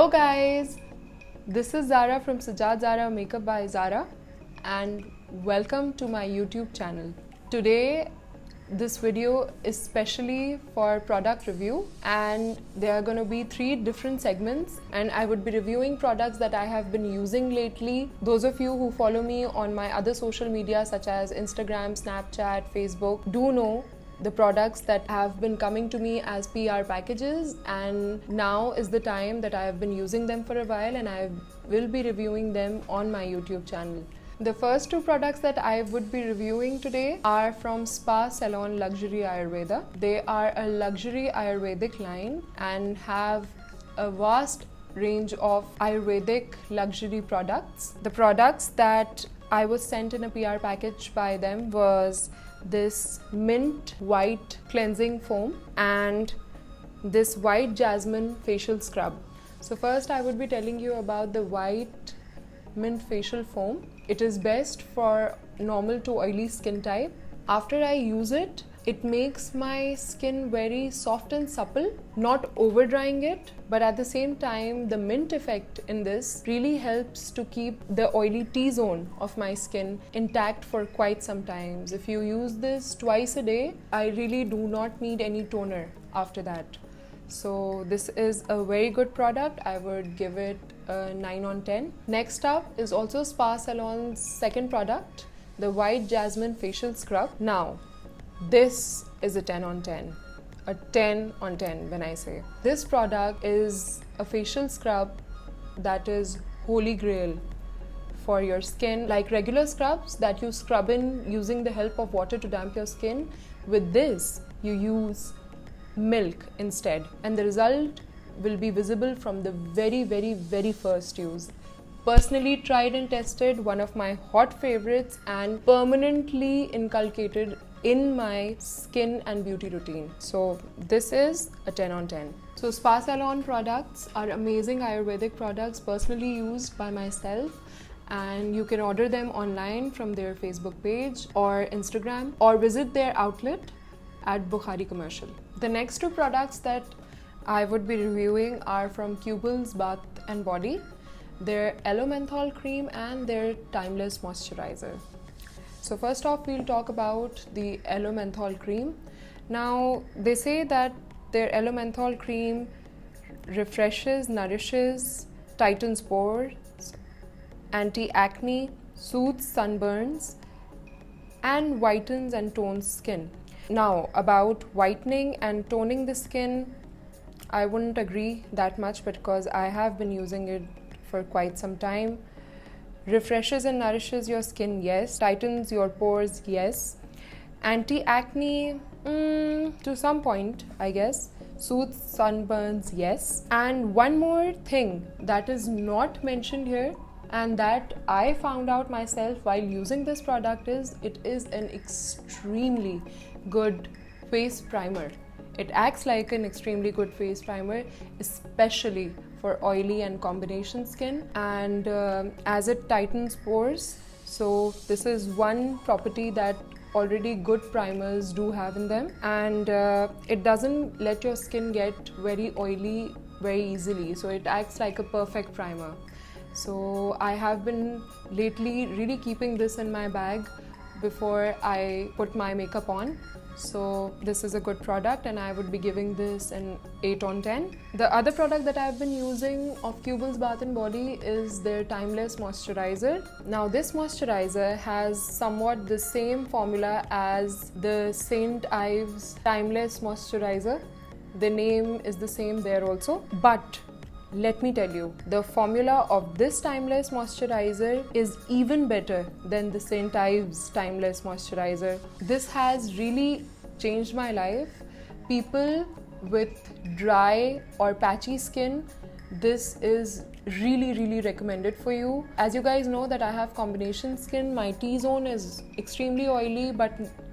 Hello guys, this is Zara from Sajad Zara Makeup by Zara and welcome to my YouTube channel. Today this video is specially for product review and there are going to be 3 different segments and I would be reviewing products that I have been using lately. Those of you who follow me on my other social media such as Instagram, Snapchat, Facebook do know the products that have been coming to me as PR packages, and now is the time that I have been using them for a while and I will be reviewing them on my YouTube channel. The first 2 products that I would be reviewing today are from Salon Luxury Ayurveda. They are a luxury Ayurvedic line and have a vast range of Ayurvedic luxury products. The products that I was sent in a PR package by them was this mint white cleansing foam and this white jasmine facial scrub. So first I would be telling you about the white mint facial foam. It is best for normal to oily skin type. After I use it, it makes my skin very soft and supple, not over drying it, but at the same time the mint effect in this really helps to keep the oily T-zone of my skin intact for quite some time. If you use this twice a day, I really do not need any toner after that. So this is a very good product. I would give it a 9 on 10. Next up is also Salon's second product, the white jasmine facial scrub. Now, this is a 10 on 10. A 10 on 10 when I say. This product is a facial scrub that is holy grail for your skin. Like regular scrubs that you scrub in using the help of water to damp your skin, with this you use milk instead and the result will be visible from the very first use. Personally tried and tested, one of my hot favorites and permanently inculcated in my skin and beauty routine. So this is a 10 on 10. So Salon products are amazing Ayurvedic products personally used by myself, and you can order them online from their Facebook page or Instagram or visit their outlet at Bukhari Commercial. The next 2 products that I would be reviewing are from Cubans Bath and Body, their Aloe Menthol Cream and their Timeless Moisturizer. So first off, we'll talk about the Aloe Menthol Cream. Now, they say that their Aloe Menthol Cream refreshes, nourishes, tightens pores, anti-acne, soothes sunburns, and whitens and tones skin. Now, about whitening and toning the skin, I wouldn't agree that much because I have been using it for quite some time. Refreshes and nourishes your skin, yes. Tightens your pores, yes. Anti-acne, to some point, I guess. Soothes sunburns, yes. And one more thing that is not mentioned here and that I found out myself while using this product is it is an extremely good face primer. It acts like an extremely good face primer, especially for oily and combination skin, and as it tightens pores. So this is one property that already good primers do have in them, and it doesn't let your skin get very oily very easily, so it acts like a perfect primer. So I have been lately really keeping this in my bag before I put my makeup on. So this is a good product and I would be giving this an 8 on 10. The other product that I've been using of Cubans Bath and Body is their Timeless Moisturizer. Now this moisturizer has somewhat the same formula as the St. Ives Timeless Moisturizer. The name is the same there also, but let me tell you, the formula of this Timeless Moisturizer is even better than the St. Ives Timeless Moisturizer. This has really changed my life. People with dry or patchy skin, this is really recommended for you. As you guys know that I have combination skin, my T-zone is extremely oily, but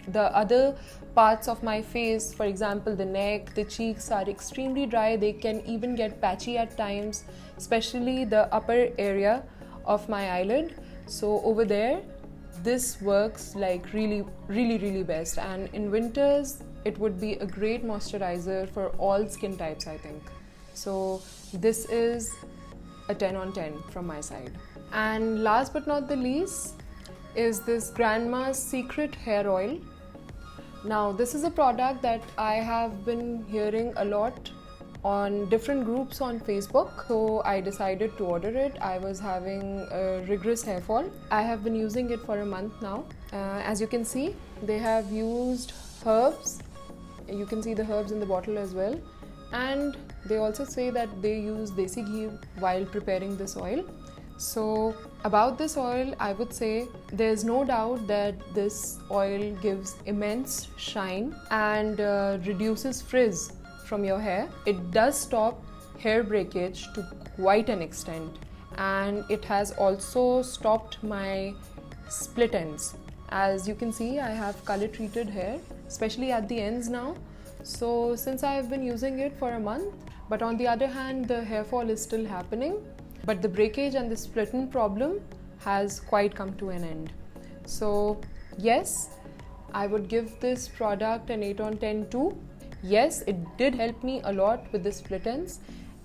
the other parts of my face, for example the neck, the cheeks, are extremely dry. They can even get patchy at times, especially the upper area of my eyelid. So over there, this works like really best, and in winters it would be a great moisturizer for all skin types, I think. So this is a 10 on 10 from my side. And last but not the least is this Grandma's Secret Hair Oil. Now this is a product that I have been hearing a lot on different groups on Facebook, so I decided to order it. I was having a rigorous hair fall. I have been using it for a month now. As you can see, they have used herbs. You can see the herbs in the bottle as well. And they also say that they use desi ghee while preparing this oil. So about this oil, I would say there's no doubt that this oil gives immense shine and reduces frizz from your hair. It does stop hair breakage to quite an extent, and it has also stopped my split ends. As you can see, I have color treated hair, especially at the ends now. So since I have been using it for a month, but on the other hand, the hair fall is still happening, but the breakage and the split end problem has quite come to an end. So yes, I would give this product an 8 on 10 too. Yes, it did help me a lot with the split ends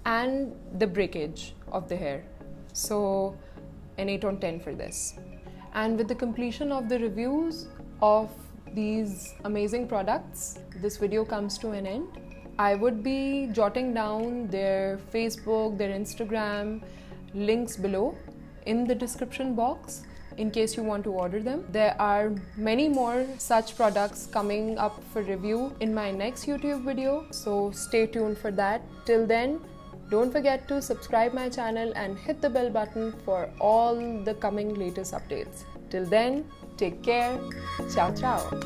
and the breakage of the hair. So an 8 on 10 for this. And with the completion of the reviews of these amazing products, this video comes to an end. I would be jotting down their Facebook, their Instagram links below in the description box in case you want to order them. There are many more such products coming up for review in my next YouTube video, so stay tuned for that. Till then, don't forget to subscribe my channel and hit the bell button for all the coming latest updates. Till then, take care. Ciao ciao.